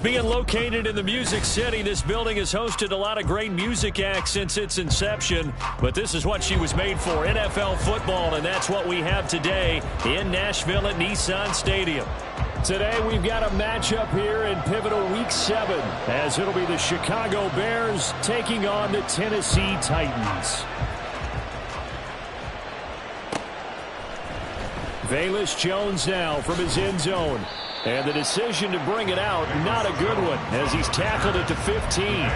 Being located in the Music City, this building has hosted a lot of great music acts since its inception. But this is what she was made for, NFL football, and that's what we have today in Nashville at Nissan Stadium. Today we've got a matchup here in pivotal Week 7, as it'll be the Chicago Bears taking on the Tennessee Titans. Velus Jones now from his end zone. And the decision to bring it out, not a good one, as he's tackled at the 15.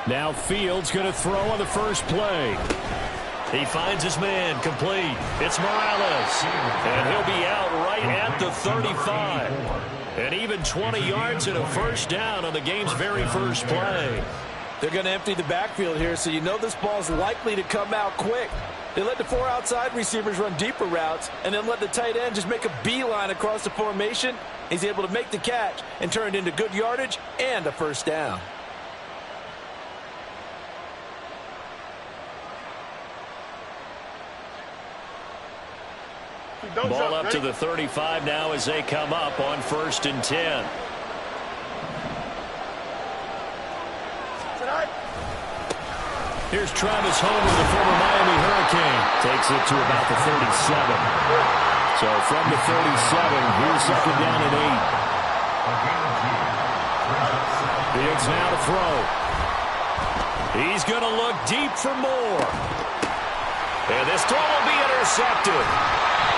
Now Fields going to throw on the first play. He finds his man, complete. It's Morales. And he'll be out right at the 35. And even 20 yards and a first down on the game's very first play. They're going to empty the backfield here, so you know this ball's likely to come out quick. They let the 4 outside receivers run deeper routes and then let the tight end just make a beeline across the formation. He's able to make the catch and turn it into good yardage and a first down. Ball up to the 35 now as they come up on 1st and 10. Here's Travis Homer, the former Miami Hurricane. Takes it to about the 37. So from the 37, here's 2nd down and 8. Fields now to throw. He's going to look deep for more. And this throw will be intercepted.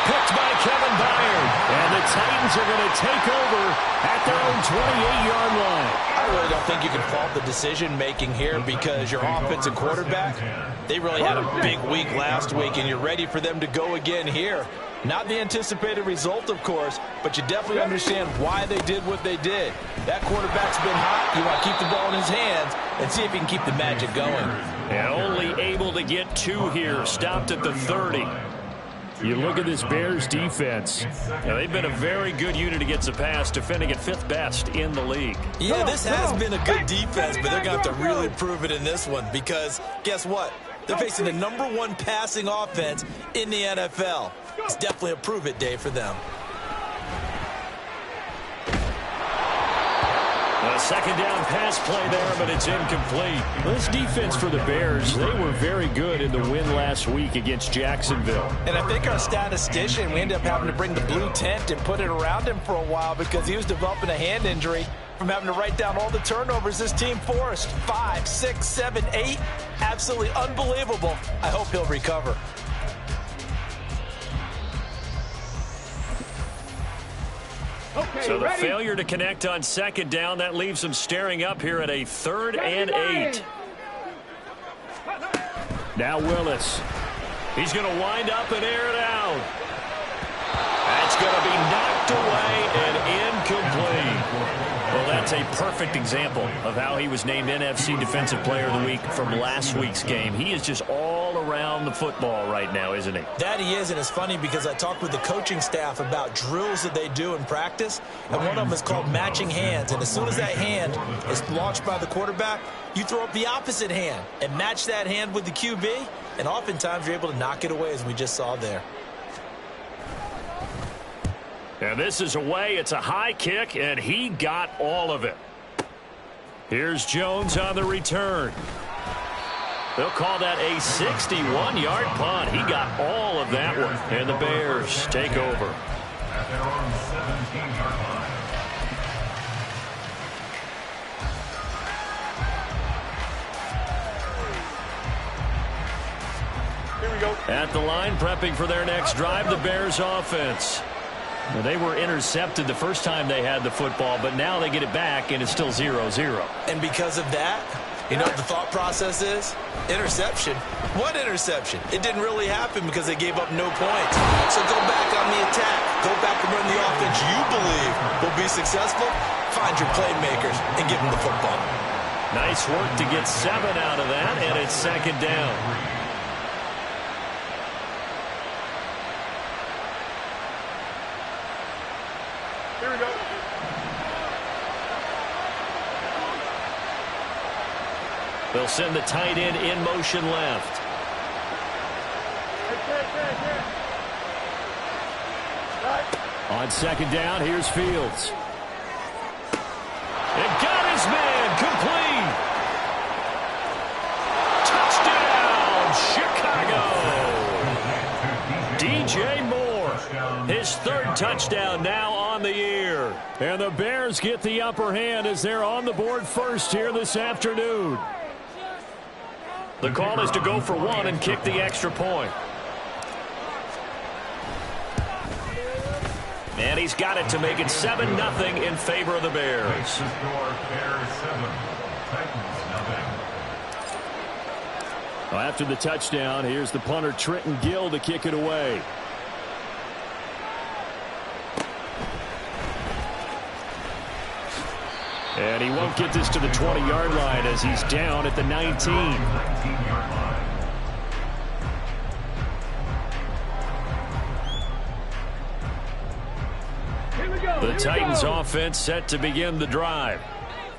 Picked by Kevin Byard. And the Titans are going to take over at their own 28-yard line. I really don't think you can fault the decision-making here because your offensive quarterback, they really had a big week last week, and you're ready for them to go again here. Not the anticipated result, of course, but you definitely understand why they did what they did. That quarterback's been hot. You want to keep the ball in his hands and see if he can keep the magic going. And only able to get 2 here, stopped at the 30. You look at this Bears defense. Now, they've been a very good unit against the pass, defending at 5th best in the league. Yeah, this has been a good defense, but they're going to have to really prove it in this one because guess what? They're facing the #1 passing offense in the NFL. It's definitely a prove-it day for them. A 2nd down pass play there, but it's incomplete. This defense for the Bears, they were very good in the win last week against Jacksonville. And I think our statistician, we ended up having to bring the blue tent and put it around him for a while because he was developing a hand injury from having to write down all the turnovers this team forced. 5, 6, 7, 8. Absolutely unbelievable. I hope he'll recover. So the failure to connect on 2nd down, that leaves them staring up here at a 3rd and 8. Now Willis. He's going to wind up and air it out. That's going to be knocked away and incomplete. Well, that That's a perfect example of how he was named NFC Defensive Player of the Week from last week's game. He is just all around the football right now, isn't he? That he is, and it's funny because I talked with the coaching staff about drills that they do in practice, and one of them is called matching hands. And as soon as that hand is launched by the quarterback, you throw up the opposite hand and match that hand with the QB, and oftentimes you're able to knock it away, as we just saw there. And this is away. It's a high kick, and he got all of it. Here's Jones on the return. They'll call that a 61-yard punt. He got all of that one. And the Bears take over. Here we go. At the line, prepping for their next drive, the Bears offense. Well, they were intercepted the first time they had the football, but now they get it back, and it's still 0-0. And because of that, you know what the thought process is? Interception. What interception? It didn't really happen because they gave up no points. So go back on the attack. Go back and run the offense you believe will be successful. Find your playmakers and give them the football. Nice work to get 7 out of that, and it's second down. Here we go. They'll send the tight end in motion left. On second down, here's Fields. And got his man complete. Touchdown, Chicago. DJ Moore, his third touchdown now on the year. And the Bears get the upper hand as they're on the board first here this afternoon. The call is to go for one and kick the extra point. And he's got it to make it 7-0 in favor of the Bears. Well, after the touchdown, here's the punter Trenton Gill to kick it away. And he won't get this to the 20-yard line as he's down at the 19. The Titans offense set to begin the drive.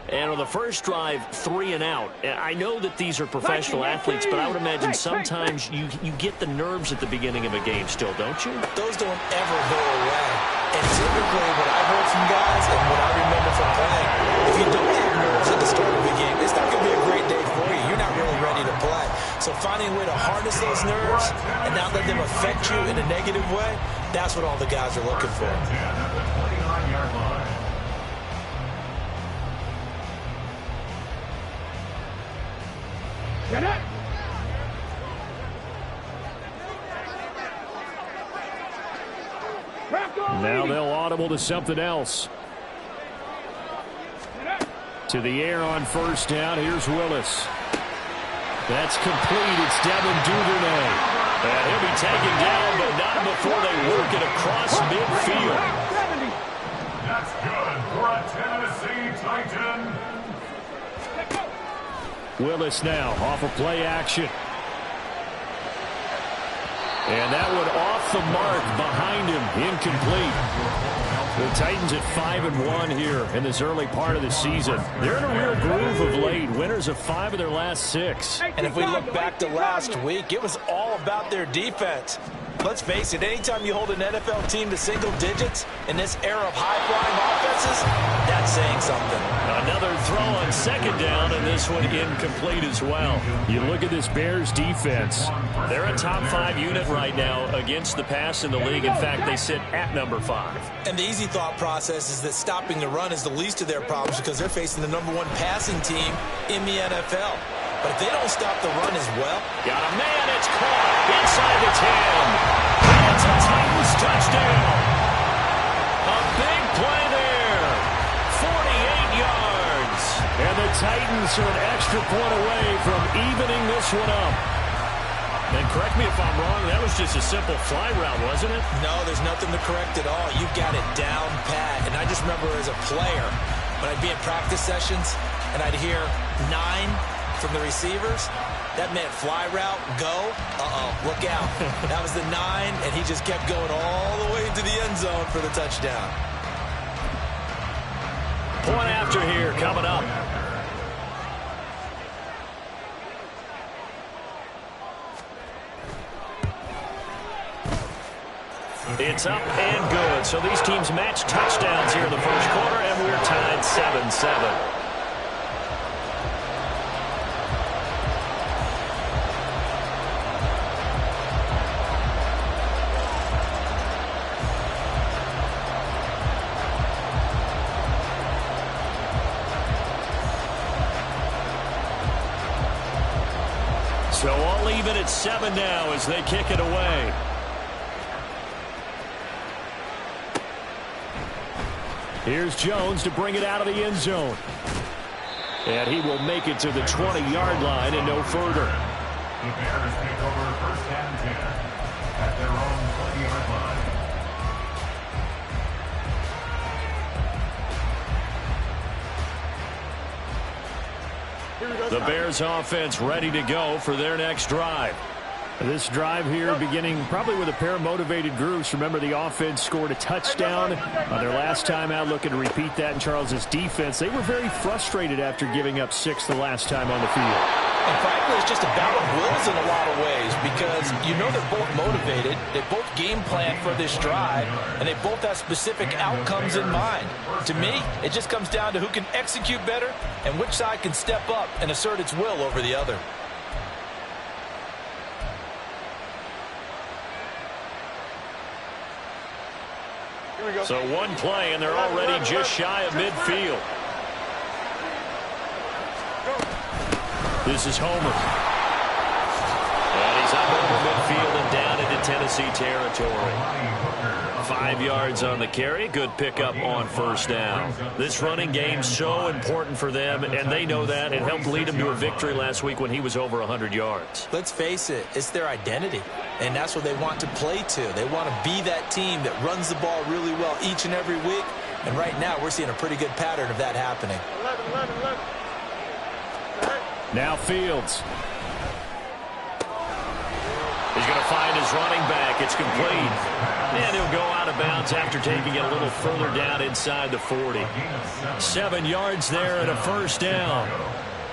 And on the first drive, 3 and out. I know that these are professional athletes, but I would imagine sometimes you get the nerves at the beginning of a game still, don't you? Those don't ever go away. And typically what I've heard from guys and what I remember from playing, if you don't have nerves at the start of the game, it's not going to be a great day for you. You're not really ready to play. So finding a way to harness those nerves and not let them affect you in a negative way, that's what all the guys are looking for. Get it. Now they'll audible to something else. To the air on first down. Here's Willis. That's complete. It's Devin Duvernay. And he'll be taken down, but not before they work it across midfield. That's good for a Tennessee Titan. Willis now off of play action. And that one off the mark behind him, incomplete. The Titans at 5-1 here in this early part of the season. They're in a real groove of late. Winners of 5 of their last 6. And if we look back to last week, it was all about their defense. Let's face it, anytime you hold an NFL team to single digits in this era of high-flying offenses, that's saying something. Another throw on second down, and this one incomplete as well. You look at this Bears defense. They're a top 5 unit right now against the pass in the league. In fact, they sit at number 5. And the easy thought process is that stopping the run is the least of their problems because they're facing the number 1 passing team in the NFL. But if they don't stop the run as well. Got a man, it's caught inside the 10. And it's a Titans touchdown. A big play there. 48 yards. And the Titans are an extra point away from evening this one up. And correct me if I'm wrong, that was just a simple fly route, wasn't it? No, there's nothing to correct at all. You've got it down pat. And I just remember as a player, when I'd be in practice sessions and I'd hear 9 from the receivers, that meant fly route, go, look out. That was the 9, and he just kept going all the way into the end zone for the touchdown. Point after here coming up. It's up and good. So these teams match touchdowns here in the first quarter, and we're tied 7-7. So all even at 7 now as they kick it away. Here's Jones to bring it out of the end zone. And he will make it to the 20-yard line and no further. The Bears take over first and 10 at their own 20-yard line. The Bears offense ready to go for their next drive. This drive here beginning probably with a pair of motivated groups. Remember, the offense scored a touchdown on their last time out, looking to repeat that in Charles's defense. They were very frustrated after giving up 6 the last time on the field. And frankly, it's just a battle of wills in a lot of ways because you know they're both motivated, they both game plan for this drive, and they both have specific outcomes in mind. To me, it just comes down to who can execute better and which side can step up and assert its will over the other. So one play, and they're already just shy of midfield. This is Homer. And he's up over midfield and down into Tennessee territory. 5 yards on the carry. Good pickup on first down. This running game's so important for them, and they know that. It helped lead them to a victory last week when he was over 100 yards. Let's face it, it's their identity, and that's what they want to play to. They want to be that team that runs the ball really well each and every week, and right now we're seeing a pretty good pattern of that happening. 11. Now Fields. He's going to find his running back. It's complete. And he'll go out of bounds after taking it a little further down inside the 40. 7 yards there and a first down.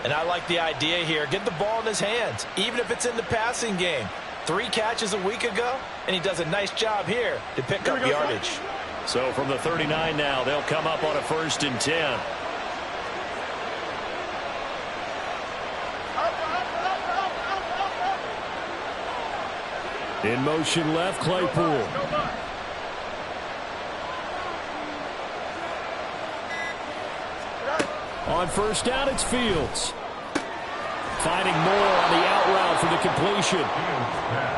And I like the idea here. Get the ball in his hands, even if it's in the passing game. 3 catches a week ago, and he does a nice job here to pick up yardage. So from the 39 now, they'll come up on a 1st and 10. In motion left, Claypool. On first down, it's Fields. Finding more on the out route for the completion.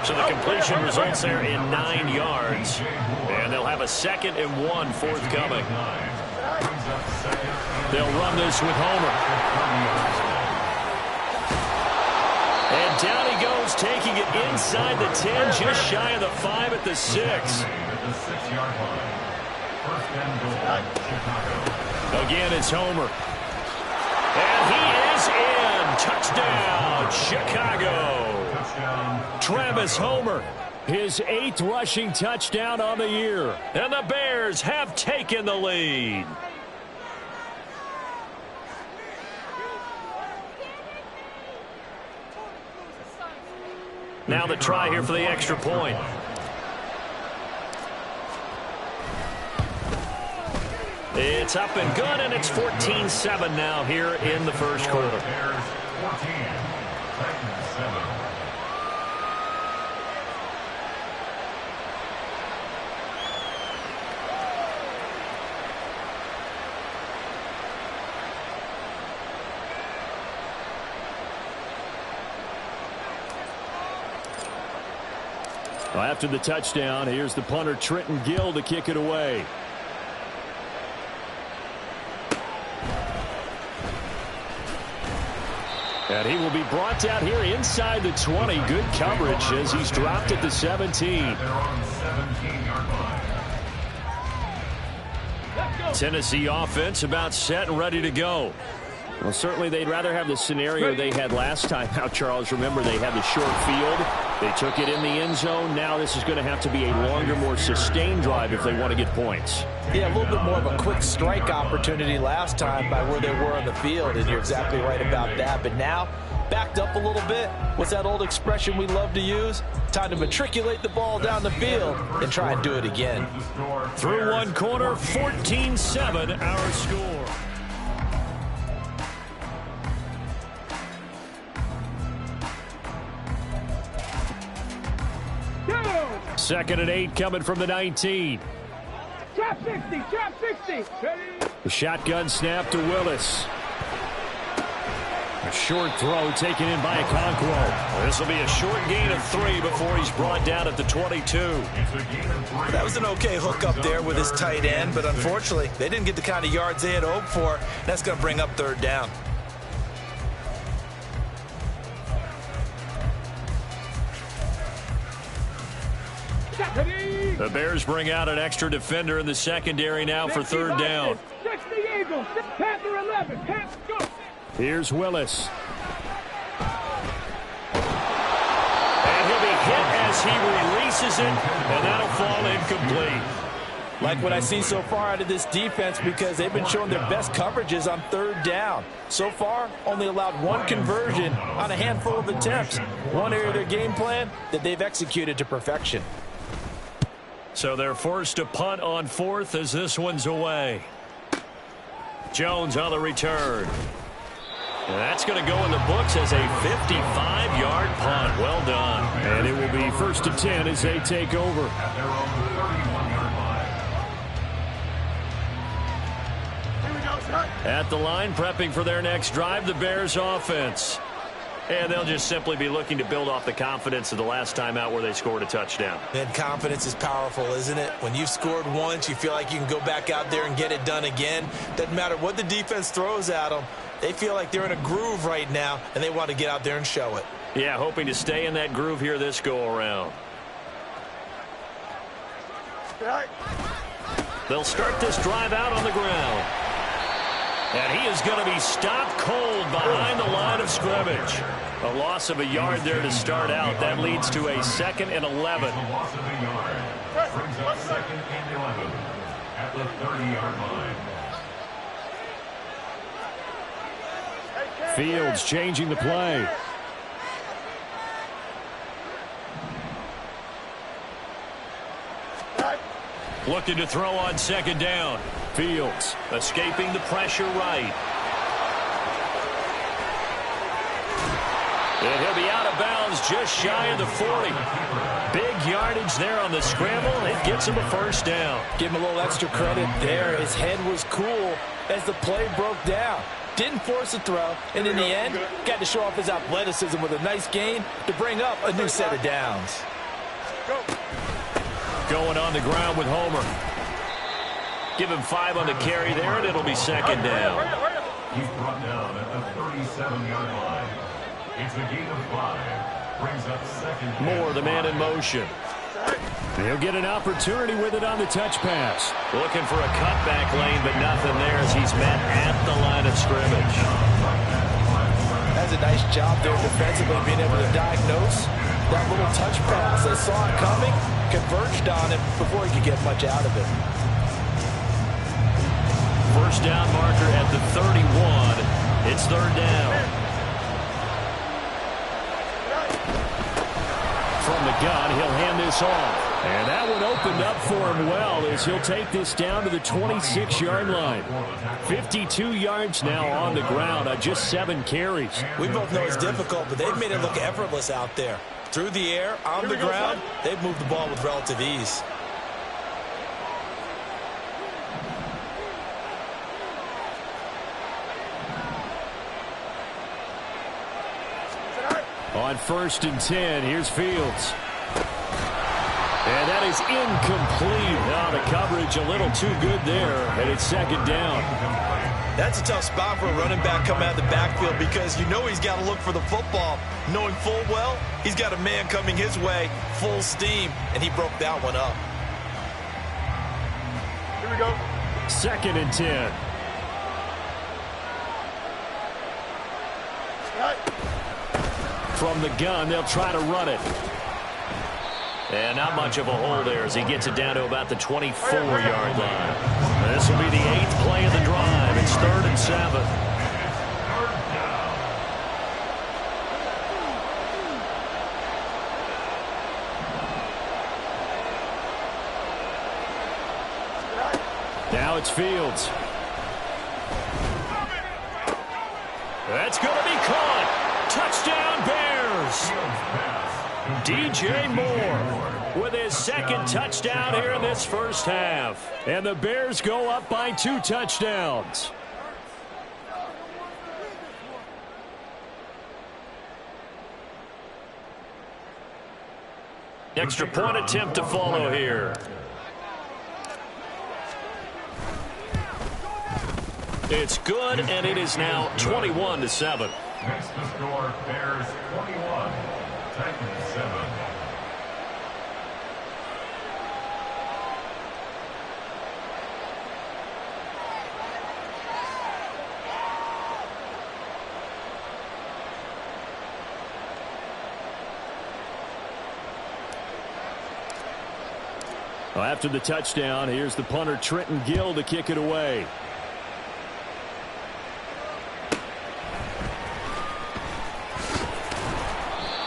So the completion results there in 9 yards. And they'll have a 2nd and 1 forthcoming. They'll run this with Homer. And down he goes, taking it inside the 10, just shy of the 5 at the 6. Again, it's Homer. And he is in. Touchdown, Chicago. Travis Homer, his 8th rushing touchdown on the year. And the Bears have taken the lead. Now the try here for the extra point. It's up and good, and it's 14-7 now here in the first quarter. Well, after the touchdown, here's the punter Trenton Gill to kick it away. And he will be brought down here inside the 20. Good coverage as he's dropped at the 17. Tennessee offense about set and ready to go. Well, certainly they'd rather have the scenario they had last time out, Charles. Remember, they had the short field. They took it in the end zone. Now this is going to have to be a longer, more sustained drive if they want to get points. Yeah, a little bit more of a quick strike opportunity last time by where they were on the field, and you're exactly right about that. But now, backed up a little bit. What's that old expression we love to use? Time to matriculate the ball down the field and try and do it again. Through one quarter, 14-7 our score. Second and 8 coming from the 19. Trap 60, trap 60. The shotgun snap to Willis. A short throw taken in by Okonkwo. This will be a short gain of 3 before he's brought down at the 22. That was an okay hook up there with his tight end, but unfortunately, they didn't get the kind of yards they had hoped for. That's going to bring up third down. The Bears bring out an extra defender in the secondary now for third down. 60 Eagles, Panther 11, Panther, go. Here's Willis. And he'll be hit as he releases it, and that'll fall incomplete. Like what I see so far out of this defense, because they've been showing their best coverages on third down. So far, only allowed one conversion on a handful of attempts. One area of their game plan that they've executed to perfection. So they're forced to punt on fourth as this one's away. Jones on the return. And that's going to go in the books as a 55-yard punt. Well done. And it will be first and 10 as they take over. At the line, prepping for their next drive, the Bears offense. And they'll just simply be looking to build off the confidence of the last time out where they scored a touchdown. And confidence is powerful, isn't it? When you've scored once, you feel like you can go back out there and get it done again. Doesn't matter what the defense throws at them. They feel like they're in a groove right now, and they want to get out there and show it. Yeah, hoping to stay in that groove here this go-around. They'll start this drive out on the ground. And he is going to be stopped cold behind the line of scrimmage. A loss of a yard there to start out. That leads to a 2nd and 11. Loss of a yard. Brings up 2nd and 11 at the 30-yard line. Fields changing the play. Looking to throw on 2nd down. Fields escaping the pressure right. And he'll be out of bounds just shy of the 40. Big yardage there on the scramble. It gets him a first down. Give him a little extra credit there. His head was cool as the play broke down. Didn't force a throw, and in the end, got to show off his athleticism with a nice gain to bring up a new set of downs. Going on the ground with Homer. Give him 5 on the carry there, and it'll be 2nd down. He's brought down at the 37-yard line. It's a gain of 5. Brings up 2nd. Moore, the man in motion. He'll get an opportunity with it on the touch pass. Looking for a cutback lane, but nothing there as he's met at the line of scrimmage. That's a nice job there defensively, being able to diagnose that little touch pass. They saw it coming, converged on it before he could get much out of it. First down marker at the 31. It's 3rd down. From the gun, he'll hand this off. And that one opened up for him well as he'll take this down to the 26-yard line. 52 yards now on the ground on just 7 carries. We both know it's difficult, but they've made it look effortless out there. Through the air, on the ground, they've moved the ball with relative ease. On 1st and 10, here's Fields. And that is incomplete. Now the coverage a little too good there, and it's 2nd down. That's a tough spot for a running back coming out of the backfield because you know he's got to look for the football, knowing full well he's got a man coming his way, full steam, and he broke that one up. Here we go. 2nd and 10. From the gun, they'll try to run it. And not much of a hole there as he gets it down to about the 24-yard line. This will be the 8th play of the drive. It's 3rd and 7. Now it's Fields. That's going to be caught. Touchdown, Bears. DJ Moore with his 2nd touchdown here in this first half. And the Bears go up by 2 touchdowns. Extra point attempt to follow here. It's good, and it is now 21-7. Next to score, Bears 21, Titans 7. Well, after the touchdown, here's the punter Trenton Gill to kick it away.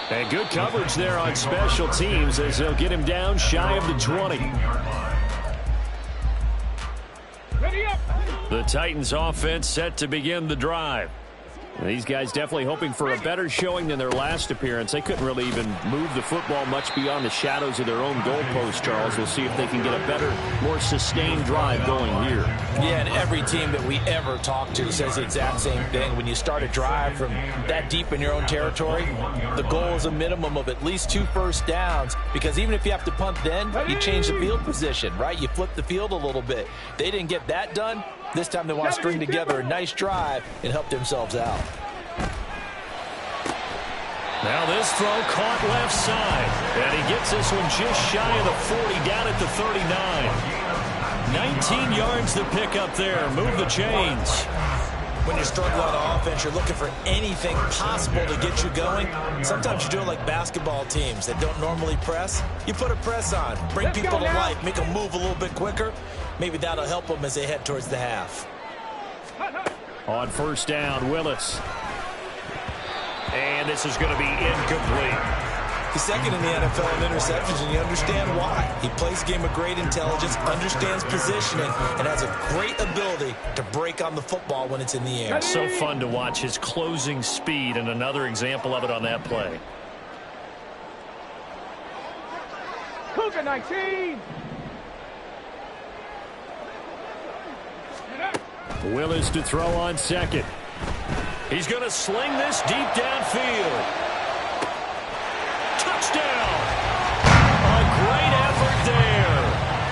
And good coverage there on special teams as they'll get him down shy of the 20. Ready up. The Titans offense set to begin the drive. These guys definitely hoping for a better showing than their last appearance. They couldn't really even move the football much beyond the shadows of their own goalpost, Charles. We'll see if they can get a better, more sustained drive going here. Yeah, and every team that we ever talk to says the exact same thing. When you start a drive from that deep in your own territory, the goal is a minimum of at least 2 first downs, because even if you have to punt then, you change the field position, right? You flip the field a little bit. They didn't get that done. This time they want to string together a nice drive and help themselves out. Now this throw caught left side. And he gets this one just shy of the 40, down at the 39. 19 yards to pick up there. Move the chains. When you struggle on offense, you're looking for anything possible to get you going. Sometimes you do it like basketball teams that don't normally press. You put a press on, bring people to life, make them move a little bit quicker. Maybe that'll help them as they head towards the half. On first down, Willis. And this is going to be incomplete. He's 2nd in the NFL in interceptions, and you understand why. He plays a game of great intelligence, understands positioning, and has a great ability to break on the football when it's in the air. So fun to watch his closing speed, and another example of it on that play. Cougar 19. Willis to throw on 2nd. He's going to sling this deep downfield. Touchdown! A great effort there.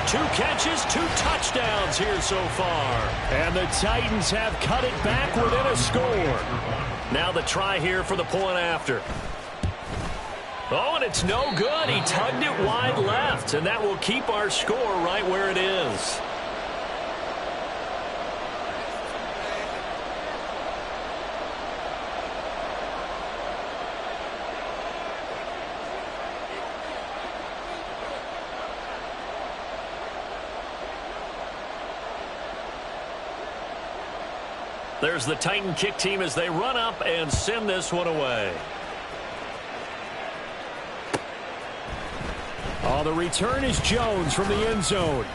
2 catches, 2 touchdowns here so far. And the Titans have cut it back within a score. Now the try here for the point after. Oh, and it's no good. He tugged it wide left, and that will keep our score right where it is. There's the Titan kick team as they run up and send this one away. Oh, the return is Jones from the end zone.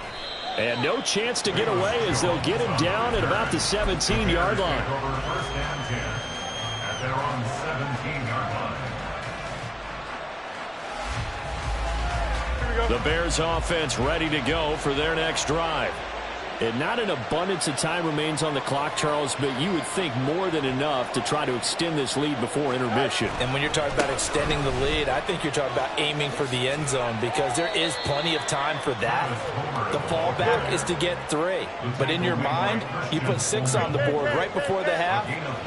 And no chance to get away as they'll get him down at about the 17-yard line. First and 10 at their own 17-yard line. The Bears offense ready to go for their next drive. And not an abundance of time remains on the clock, Charles, but you would think more than enough to try to extend this lead before intermission. And when you're talking about extending the lead, I think you're talking about aiming for the end zone, because there is plenty of time for that. The fallback is to get 3. But in your mind, you put 6 on the board right before the half.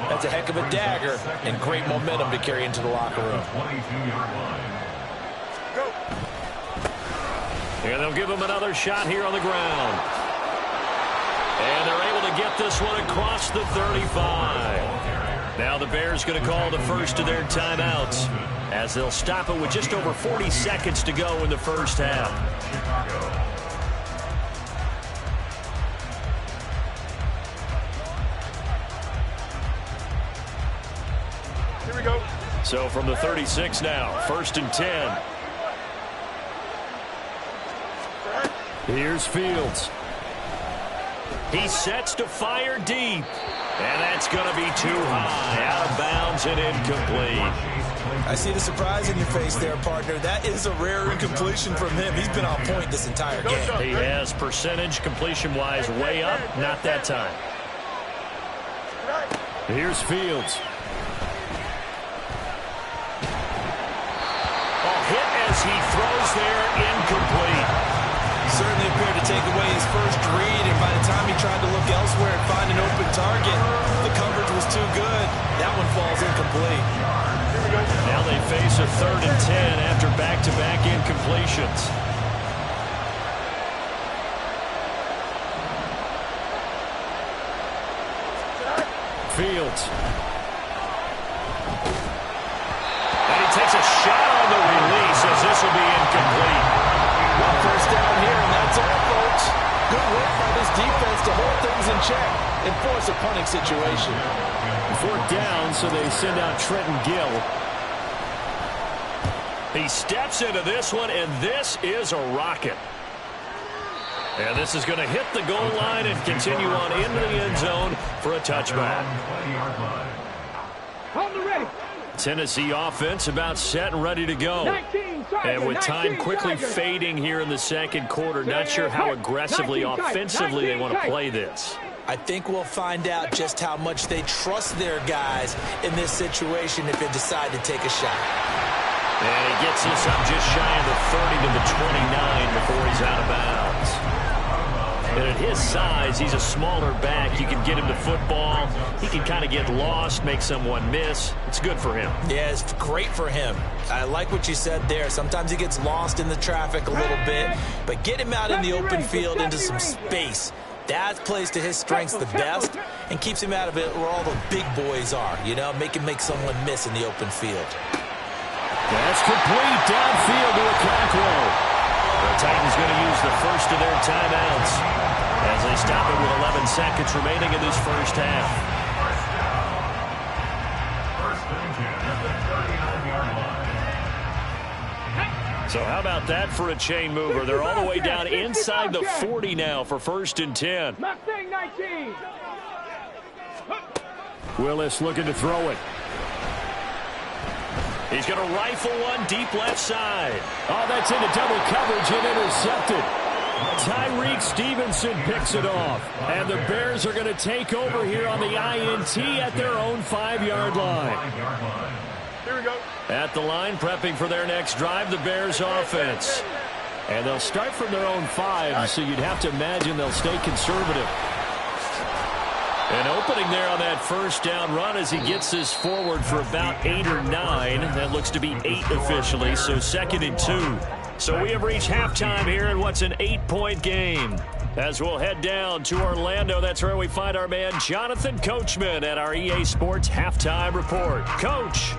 That's a heck of a dagger and great momentum to carry into the locker room. 22-yard line. And they'll give him another shot here on the ground. And they're able to get this one across the 35. Now the Bears going to call the first of their timeouts as they'll stop it with just over 40 seconds to go in the first half. Here we go. So from the 36 now, 1st and 10. Here's Fields. He sets to fire deep. And that's going to be too high. Out of bounds and incomplete. I see the surprise in your face there, partner. That is a rare incompletion from him. He's been on point this entire game. He has percentage completion-wise way up. Not that time. Here's Fields. A hit as he throws there, incomplete. Certainly appeared to take away his first read, and by the time he tried to look elsewhere and find an open target, the coverage was too good. That one falls incomplete. Now they face a 3rd and 10 after back-to-back incompletions. Fields. And he takes a shot on the release as this will be incomplete. Well, first down here, and that's all, folks. Good work by this defense to hold things in check and force a punting situation. 4th down, so they send out Trenton Gill. He steps into this one, and this is a rocket. And this is going to hit the goal line and continue on into the end zone for a touchback. On the ready. Tennessee offense about set and ready to go. 19, And with time quickly fading here in the second quarter, not sure how aggressively, offensively they want to play this. I think we'll find out just how much they trust their guys in this situation if they decide to take a shot. And he gets this up just shy of the 30 to the 29 before he's out of bounds. And at his size, he's a smaller back. You can get him the football. He can kind of get lost, make someone miss. It's good for him. Yeah, it's great for him. I like what you said there. Sometimes he gets lost in the traffic a little bit, but get him out in the open field into some space. That plays to his strengths the best and keeps him out of it where all the big boys are, you know, make someone miss in the open field. That's complete downfield to Okonkwo. The Titans going to use the first of their timeouts as they stop it with 11 seconds remaining in this first half. So how about that for a chain mover? They're all the way down inside the 40 now for 1st and 10. Mustang 19. Willis looking to throw it. He's going to rifle one deep left side. Oh, that's into double coverage and intercepted. Tyreek Stevenson picks it off. And the Bears are going to take over here on the INT at their own 5-yard line. Here we go. At the line, prepping for their next drive, the Bears offense. And they'll start from their own 5, so you'd have to imagine they'll stay conservative. An opening there on that first down run as he gets this forward for about 8 or 9. That looks to be 8 officially, so 2nd and 2. So we have reached halftime here in what's an 8-point game. As we'll head down to Orlando, that's where we find our man Jonathan Coachman at our EA Sports Halftime Report. Coach.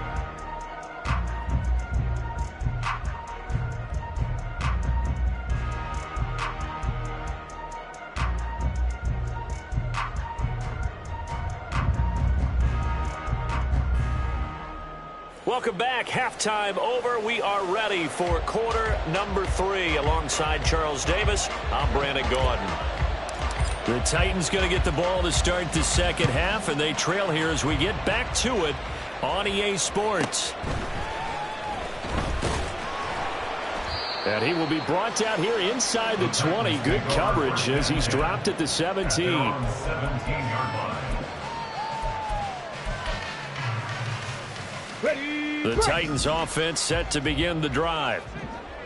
Welcome back. Halftime over. We are ready for quarter number 3. Alongside Charles Davis, I'm Brandon Gordon. The Titans going to get the ball to start the second half, and they trail here as we get back to it on EA Sports. And he will be brought down here inside the 20. Good coverage as he's dropped at the 17. Ready. The Titans offense set to begin the drive.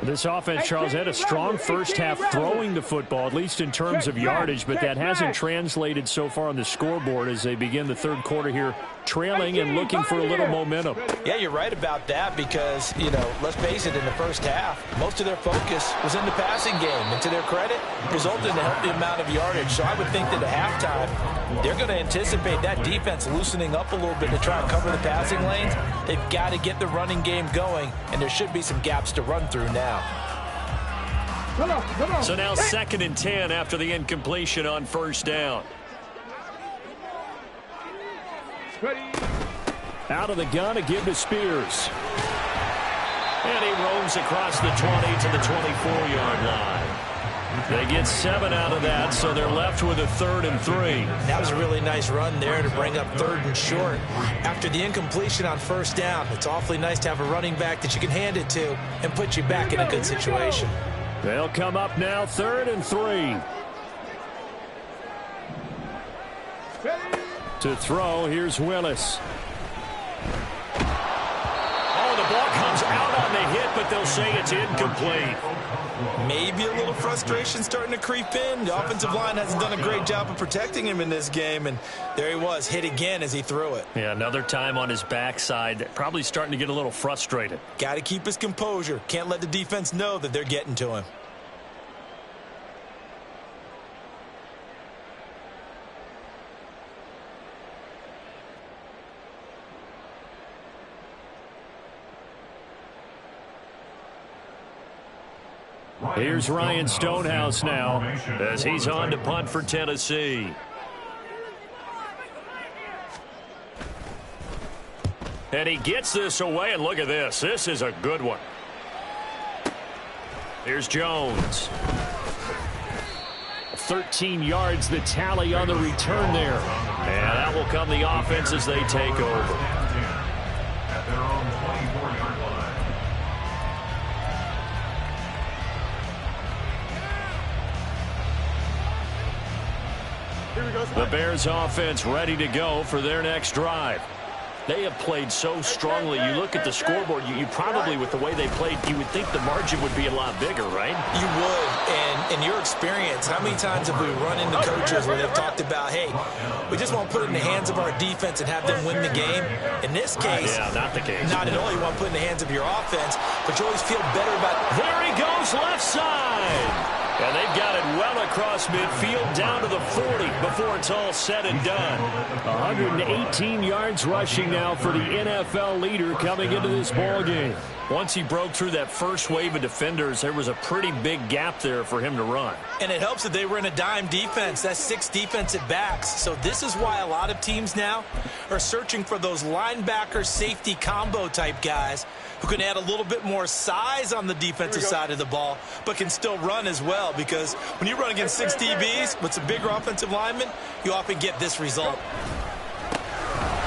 This offense, Charles, had a strong first half throwing the football, at least in terms of yardage, but that hasn't translated so far on the scoreboard as they begin the third quarter here, trailing and looking for a little momentum. Yeah, you're right about that because, let's face it, in the first half, most of their focus was in the passing game. And to their credit, resulted in a healthy amount of yardage. So I would think that at halftime, they're going to anticipate that defense loosening up a little bit to try and cover the passing lanes. They've got to get the running game going, and there should be some gaps to run through now. Come on. So now 2nd and 10 after the incompletion on first down. Ready. Out of the gun to give to Spears. And he roams across the 20 to the 24-yard line. They get 7 out of that, so they're left with a 3rd and 3. That was a really nice run there to bring up 3rd and short. After the incompletion on first down, it's awfully nice to have a running back that you can hand it to and put you back in a good situation. They'll come up now 3rd and 3. To throw, here's Willis. Oh, the ball comes out on the hit, but they'll say it's incomplete. Maybe a little frustration starting to creep in. The offensive line hasn't done a great job of protecting him in this game, and there he was, hit again as he threw it. Yeah, another time on his backside, probably starting to get a little frustrated. Got to keep his composure. Can't let the defense know that they're getting to him. Here's Ryan Stonehouse now as he's on to punt for Tennessee. And he gets this away, and look at this. This is a good one. Here's Jones. 13 yards, the tally on the return there. And that will come the offense as they take over. At their own 24-yard line. The Bears offense ready to go for their next drive. They have played so strongly. You look at the scoreboard, you probably, with the way they played, you would think the margin would be a lot bigger, right? You would. And in your experience, how many times have we run into coaches where they've talked about, hey, we just want to put it in the hands of our defense and have them win the game? In this case, yeah, not the case. Not at all. You want to put it in the hands of your offense, but you always feel better about it. There he goes, left side. And they've got it well across midfield down to the 40 before it's all said and done. 118 yards rushing now for the NFL leader coming into this ball game. Once he broke through that first wave of defenders, there was a pretty big gap there for him to run. And it helps that they were in a dime defense. That's 6 defensive backs. So this is why a lot of teams now are searching for those linebacker safety combo type guys who can add a little bit more size on the defensive side of the ball, but can still run as well, because when you run against 6 DBs with some bigger offensive linemen, you often get this result.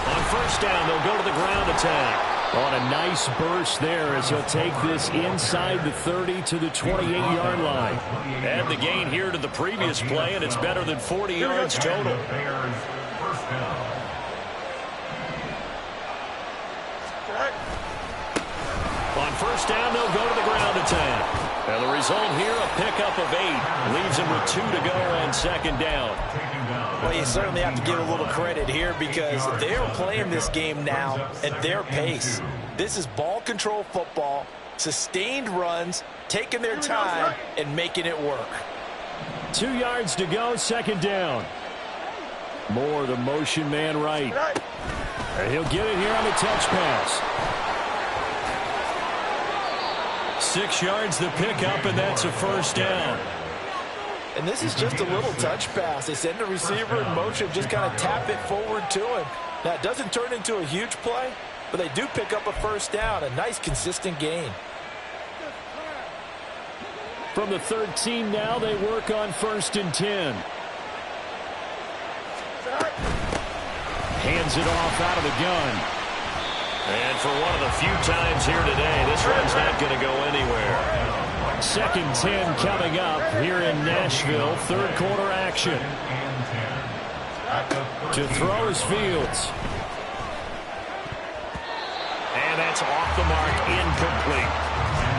On first down, they'll go to the ground attack. On a nice burst there as he'll take this inside the 30 to the 28-yard line. Add the gain here to the previous play, and it's better than 40 yards total. On first down, they'll go to the ground attack. And the result here, a pickup of 8. Leaves him with 2 to go on second down. Well, you certainly have to give a little credit here because they're playing this game now at their pace. This is ball control football, sustained runs, taking their time, and making it work. 2 yards to go, second down. Moore, the motion man right. And he'll get it here on a touch pass. 6 yards the pickup, and that's a first down. And this is just a little touch pass. They send the receiver in motion, just kind of tap it forward to him. Now, it doesn't turn into a huge play, but they do pick up a first down, a nice, consistent gain. From the 13 now, they work on 1st and 10. Hands it off out of the gun. And for one of the few times here today, this run's not going to go anywhere. 2nd and 10 coming up here in Nashville. Third quarter action. To throw is Fields. And that's off the mark, incomplete.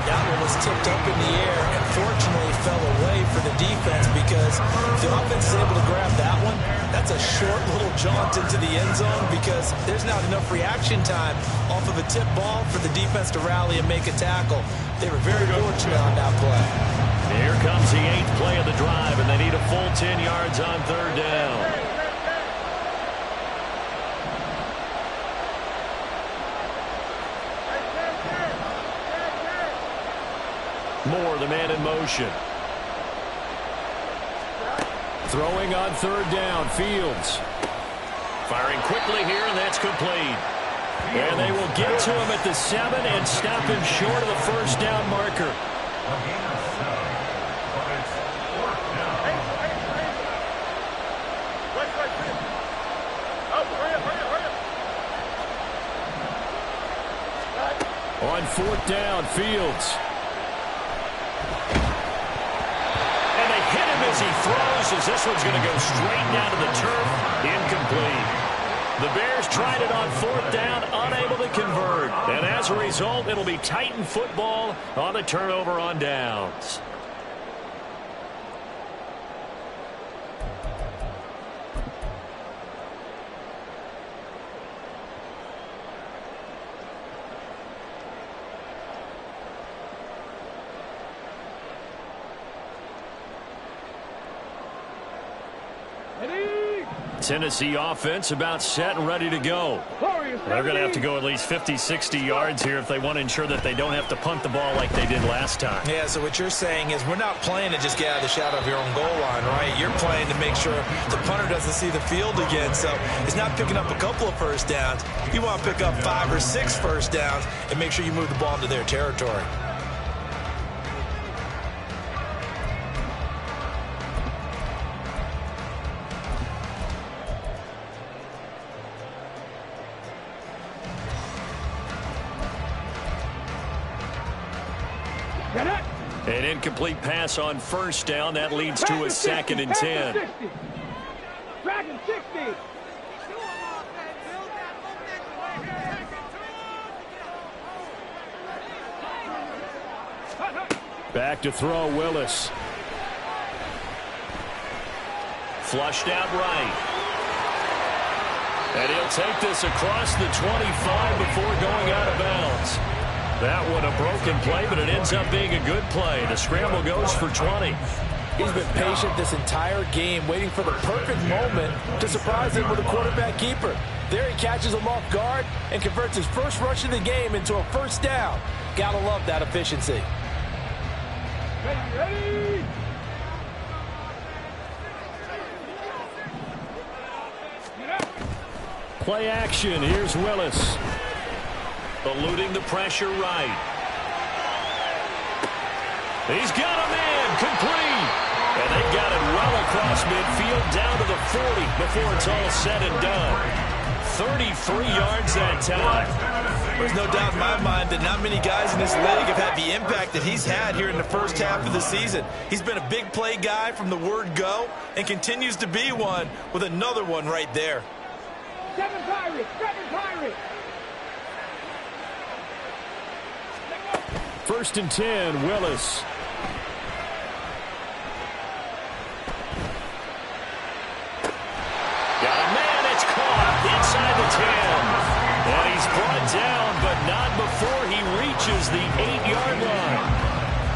That one was tipped up in the air and fortunately fell away for the defense, because if the offense is able to grab that one, that's a short little jaunt into the end zone, because there's not enough reaction time off of a tip ball for the defense to rally and make a tackle. They were very fortunate on that play. Here comes the 8th play of the drive, and they need a full 10 yards on 3rd down. Moore, the man in motion. Throwing on 3rd down, Fields. Firing quickly here, and that's complete. And they will get to him at the 7 and stop him short of the 1st down marker. On 4th down, Fields. As he throws, as this one's going to go straight down to the turf, incomplete. The Bears tried it on 4th down, unable to convert. And as a result, it'll be Titan football on the turnover on downs. Tennessee offense about set and ready to go. They're going to have to go at least 50, 60 yards here if they want to ensure that they don't have to punt the ball like they did last time. Yeah, so what you're saying is we're not playing to just get out of the shadow of your own goal line, right? You're playing to make sure the punter doesn't see the field again. So it's not picking up a couple of first downs. You want to pick up 5 or 6 first downs and make sure you move the ball into their territory. An incomplete pass on 1st down. That leads to a 2nd and 10. Dragon 60. Back to throw, Willis. Flushed out right. And he'll take this across the 25 before going out of bounds. That one a broken play, but it ends up being a good play. The scramble goes for 20. He's been patient this entire game, waiting for the perfect moment to surprise him with a quarterback keeper. There he catches him off guard and converts his first rush of the game into a 1st down. Gotta love that efficiency. Ready. Play action. Here's Willis. Eluding the pressure right. He's got a man complete. And they've got it well across midfield down to the 40 before it's all said and done. 33 yards that time. There's no doubt in my mind that not many guys in this league have had the impact that he's had here in the first half of the season. He's been a big play guy from the word go and continues to be one with another one right there. 7 Pirates, 7 Pirates. 1st and 10, Willis. Got a man, it's caught inside the 10. And he's brought down, but not before he reaches the 8-yard line.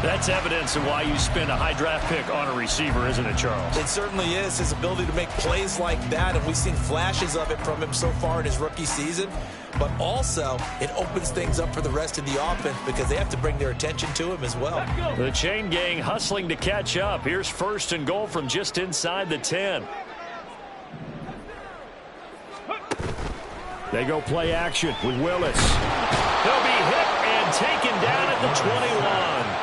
That's evidence of why you spend a high draft pick on a receiver, isn't it, Charles? It certainly is. His ability to make plays like that, and we've seen flashes of it from him so far in his rookie season. But also, it opens things up for the rest of the offense because they have to bring their attention to him as well. The chain gang hustling to catch up. Here's 1st and goal from just inside the 10. They go play action with Willis. He'll be hit and taken down at the 21.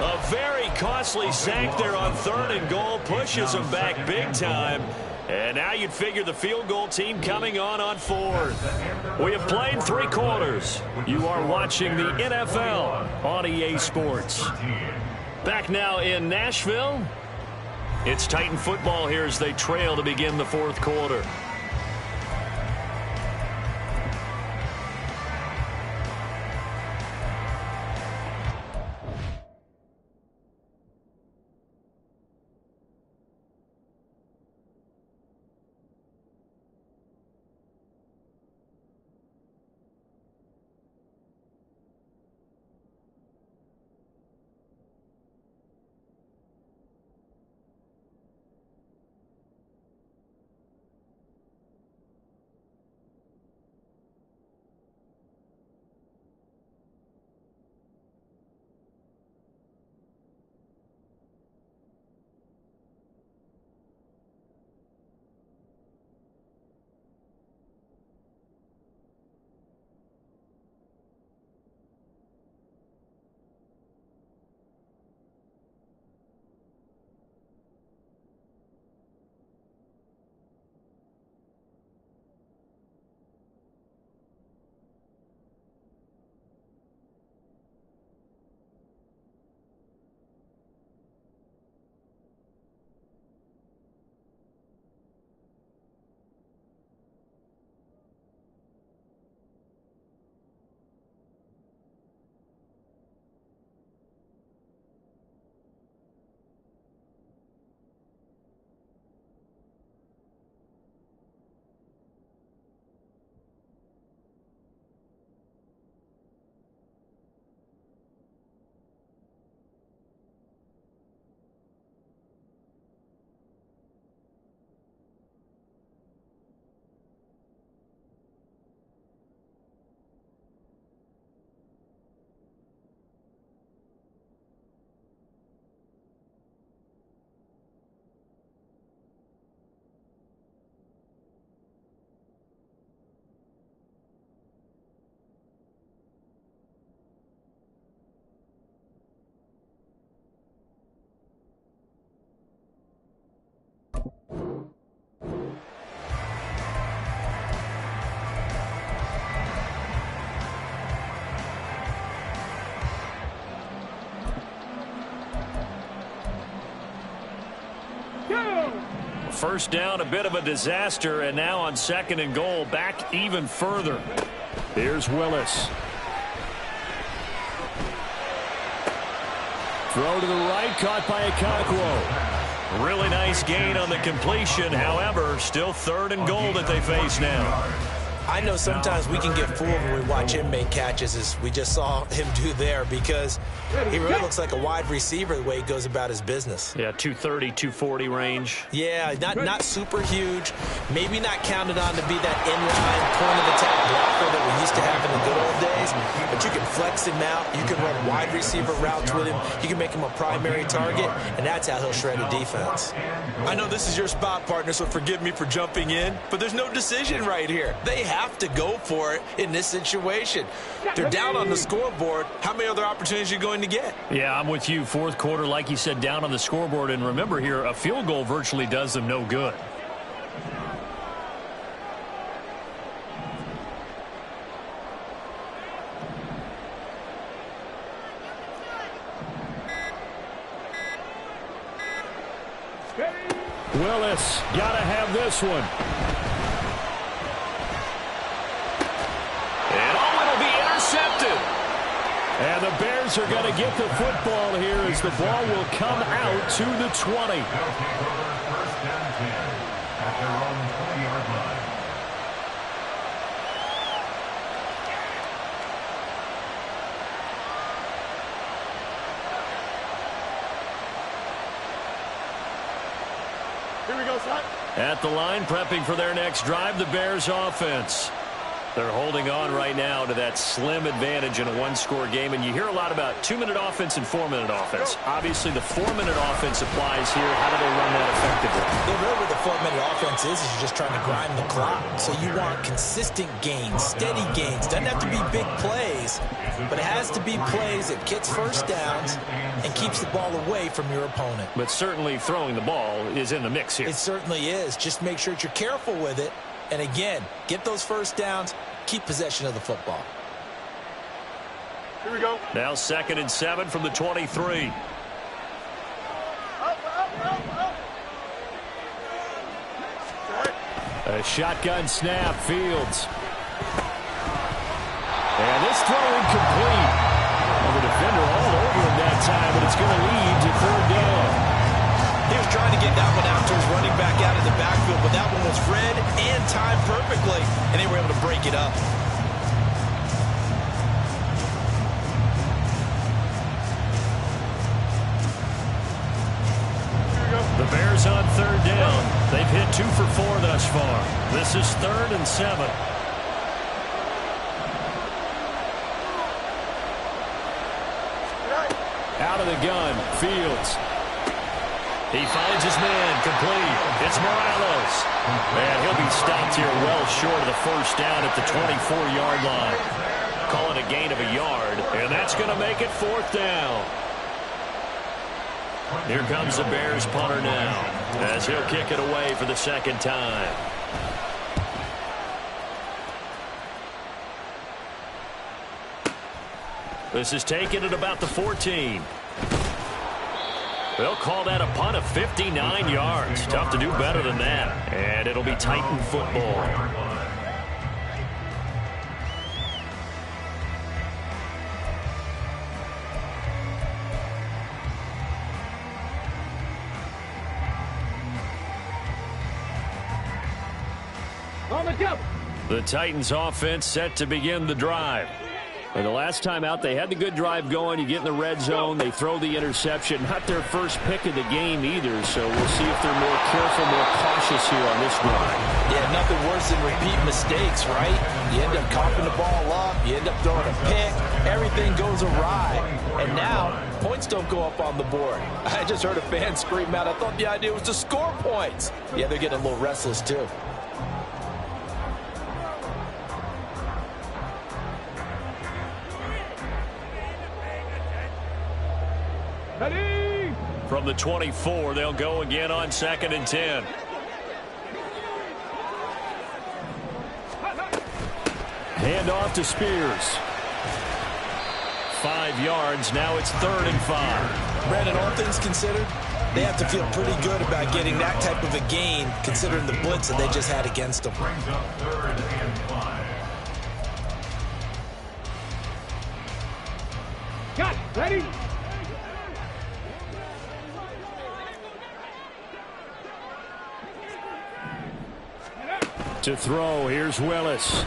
A very costly sack there on 3rd and goal. Pushes them back big time. And now you'd figure the field goal team coming on 4th. We have played 3 quarters. You are watching the NFL on EA Sports. Back now in Nashville. It's Titan football here as they trail to begin the 4th quarter. 2. First down, a bit of a disaster, and now on 2nd and goal, back even further. Here's Willis. Throw to the right, caught by Okonkwo. Really nice gain on the completion. However, still 3rd and goal that they face now. I know sometimes we can get fooled when we watch him make catches, as we just saw him do there, because he really looks like a wide receiver the way he goes about his business. Yeah, 230, 240 range. Yeah, not super huge. Maybe not counted on to be that inline point-of-attack blocker that we used to have in the good old days, but you can flex him out. You can run wide receiver routes with him. You can make him a primary target, and that's how he'll shred a defense. I know this is your spot, partner, so forgive me for jumping in, but there's no decision right here. They have to go for it in this situation. They're down on the scoreboard. How many other opportunities are you going to get? Yeah, I'm with you. 4th quarter, like you said, down on the scoreboard. And remember here, a field goal virtually does them no good. Willis, gotta have this one. And the Bears are going to get the football here as the ball will come out to the 20. First and 10 at their own 20-yard line. Here we go, son. At the line, prepping for their next drive, the Bears offense. They're holding on right now to that slim advantage in a one-score game, and you hear a lot about 2-minute offense and 4-minute offense. Obviously, the 4-minute offense applies here. How do they run that effectively? Yeah, really what the 4-minute offense is you're just trying to grind the clock. So you want consistent gains, steady gains. Doesn't have to be big plays, but it has to be plays that gets first downs and keeps the ball away from your opponent. But certainly throwing the ball is in the mix here. It certainly is. Just make sure that you're careful with it. And again, get those first downs, keep possession of the football. Here we go. Now 2nd and 7 from the 23. A shotgun snap, Fields. And this throw incomplete. Well, the defender all over him that time, but it's going to lead to 3rd down. He was trying to get that one out to his running back out of the backfield, but that one was read and timed perfectly, and they were able to break it up. The Bears on 3rd down. They've hit 2 for 4 thus far. This is 3rd and 7. Out of the gun, Fields. He finds his man, complete. It's Morales. And he'll be stopped here well short of the first down at the 24-yard line. Call it a gain of a yard, and that's going to make it 4th down. Here comes the Bears punter now, as he'll kick it away for the 2nd time. This is taken at about the 14. They'll call that a punt of 59 yards. Tough to do better than that. And it'll be Titan football. On the double. The Titans offense set to begin the drive. And the last time out, they had the good drive going. You get in the red zone, they throw the interception. Not their first pick of the game either, so we'll see if they're more careful, more cautious here on this drive. Yeah, nothing worse than repeat mistakes, right? You end up coughing the ball up, you end up throwing a pick, everything goes awry. And now, points don't go up on the board. I just heard a fan scream out, I thought the idea was to score points. Yeah, they're getting a little restless too. Ready? From the 24, they'll go again on 2nd and 10. Hand off to Spears. 5 yards. Now it's 3rd and 5. Brandon, all things considered, they have to feel pretty good about getting that type of a gain, considering the blitz that they just had against them. Brings up 3rd and 5. Got it. Ready? To throw, here's Willis.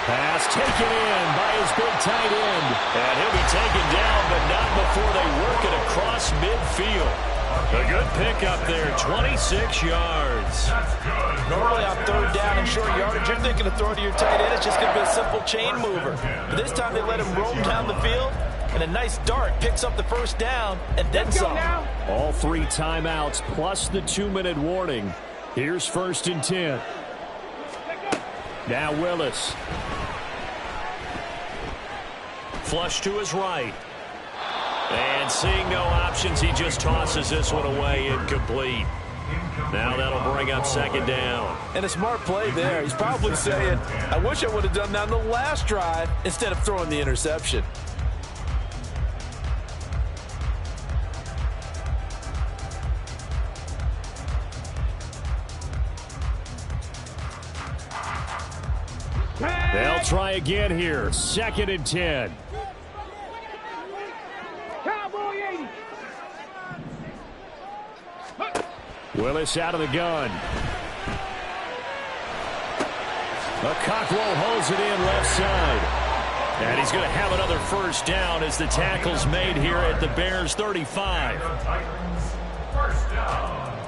Pass taken in by his big tight end. And he'll be taken down, but not before they work it across midfield. A good pickup there, 26 yards. Normally on 3rd down and short yardage, you're thinking of throwing to your tight end. It's just going to be a simple chain mover. But this time they let him roam down the field, and a nice dart picks up the 1st down and then some. All 3 timeouts plus the 2-minute warning. Here's 1st and 10. Now Willis. Flush to his right. And seeing no options, he just tosses this one away, incomplete. Now that'll bring up 2nd down. And a smart play there. He's probably saying, I wish I would have done that on the last drive instead of throwing the interception. They'll try again here. 2nd and 10. Cowboy 80. Willis out of the gun. Cockrell holds it in left side. And he's going to have another 1st down as the tackle's made here at the Bears' 35. Titans, 1st down.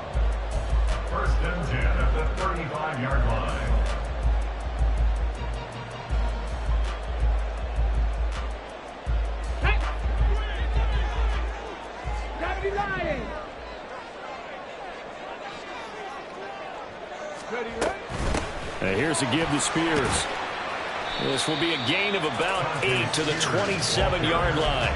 1st and 10 at the 35-yard line. And here's a give to Spears. This will be a gain of about 8 to the 27-yard line.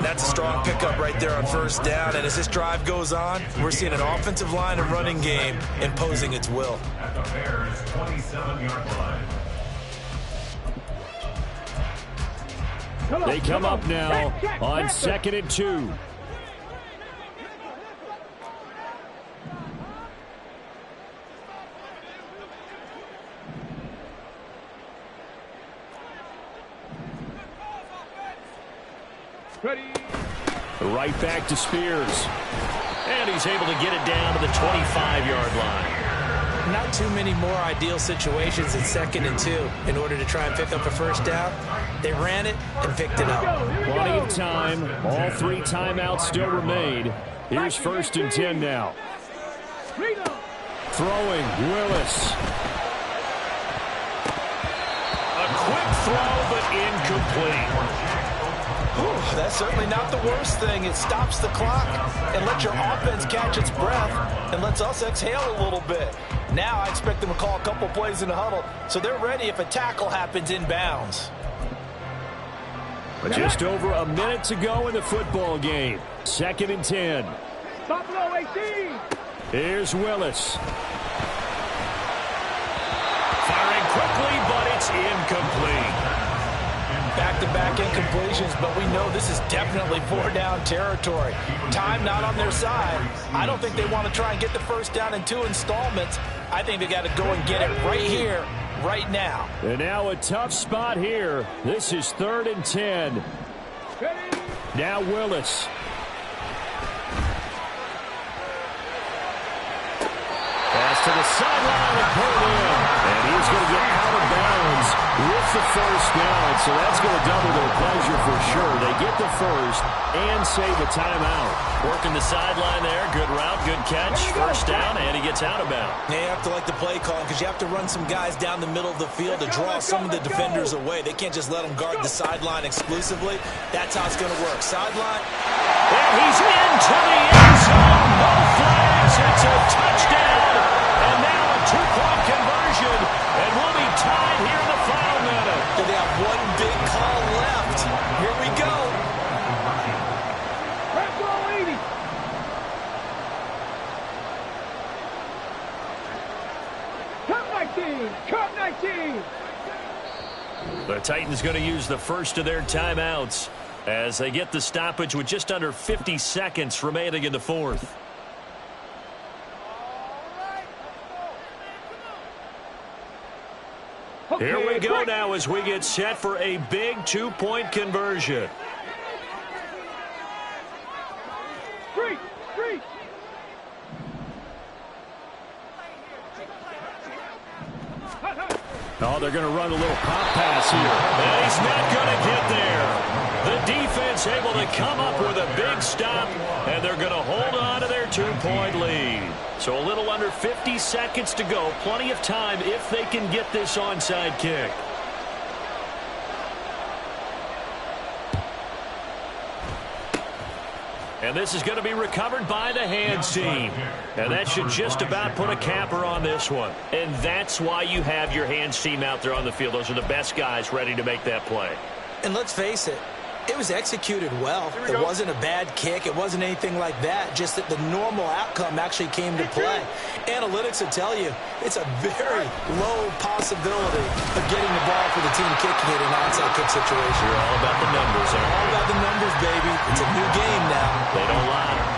That's a strong pickup right there on 1st down. And as this drive goes on, we're seeing an offensive line and running game imposing its will. At the Bears' 27-yard line. They come up now on 2nd and 2. Ready. Right back to Spears. And he's able to get it down to the 25-yard line. Not too many more ideal situations in 2nd and 2 in order to try and pick up a 1st down. They ran it and picked it up. Plenty of time. All 3 timeouts still remain. Here's 1st and 10 now. Throwing, Willis. A quick throw, but incomplete. That's certainly not the worst thing. It stops the clock and lets your offense catch its breath and lets us exhale a little bit. Now I expect them to call a couple plays in the huddle, so they're ready if a tackle happens inbounds. Just over a minute to go in the football game. 2nd and 10. Buffalo 18. Here's Willis. Firing quickly, but it's incomplete. Back-to-back incompletions, but we know this is definitely 4-down territory. Time not on their side. I don't think they want to try and get the 1st down in 2 installments. I think they got to go and get it right here, right now. And now a tough spot here. This is 3rd and 10. Now Willis. Pass to the sideline and pulled in. And he's going to get out of bounds with the 1st down. So that's going to double their pleasure for sure. They get the 1st and save a timeout. Working the sideline there. Good route, good catch. 1st down, and he gets out of bounds. They have to like the play call because you have to run some guys down the middle of the field to draw some of the defenders away. They can't just let them guard the sideline exclusively. That's how it's going to work. Sideline. And he's into the end zone. No flags. It's a touchdown. And now a 2-point conversion. And we'll be tied here in the final minute. They have one big call left. Here we go. Redzone 80. Cut 19. Cut 19. The Titans going to use the first of their timeouts as they get the stoppage with just under 50 seconds remaining in the fourth. Here we go now as we get set for a big two-point conversion. Oh, they're going to run a little pop pass here. And he's not going to get there. The defense able to come up with a big stop, and they're going to hold on to their two-point lead. So a little under 50 seconds to go. Plenty of time if they can get this onside kick. And this is going to be recovered by the hands team. And that should just about put a capper on this one. And that's why you have your hands team out there on the field. Those are the best guys ready to make that play. And let's face it, it was executed well. It wasn't a bad kick. It wasn't anything like that. Just that the normal outcome actually came to play. Analytics will tell you it's a very low possibility of getting the ball for the team kicking it in an onside kick situation. You're all about the numbers, aren't you? All about the numbers, baby. It's a new game now. They don't lie.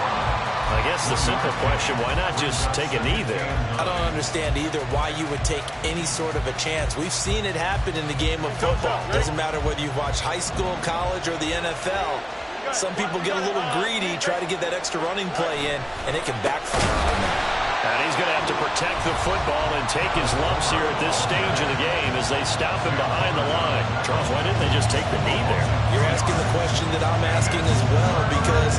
I guess the simple question, why not just take a knee there? I don't understand either why you would take any sort of a chance. We've seen it happen in the game of football. Doesn't matter whether you watch high school, college, or the NFL. Some people get a little greedy, try to get that extra running play in, and it can backfire on them. And he's going to have to protect the football and take his lumps here at this stage of the game as they stop him behind the line. Charles, why didn't they just take the knee there? You're asking the question that I'm asking as well, because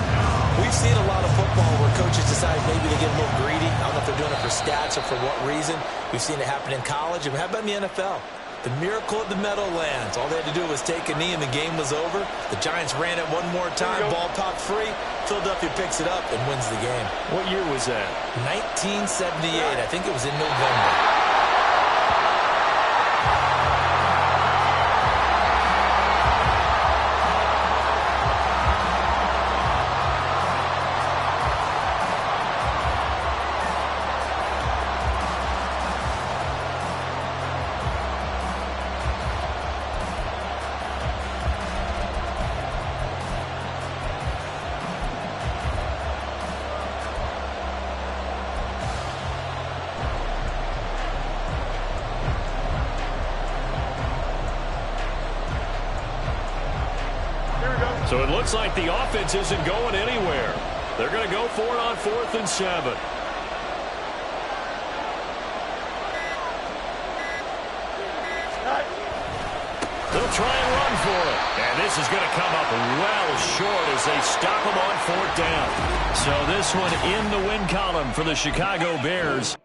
we've seen a lot of football where coaches decide maybe they get a little greedy. I don't know if they're doing it for stats or for what reason. We've seen it happen in college. And how about in the NFL? The miracle at the Meadowlands. All they had to do was take a knee and the game was over. The Giants ran it one more time. Ball popped free. Philadelphia picks it up and wins the game. What year was that? 1978. I think it was in November. So it looks like the offense isn't going anywhere. They're going to go for it on 4th and 7. They'll try and run for it. And this is going to come up well short as they stop him on 4th down. So this one in the win column for the Chicago Bears.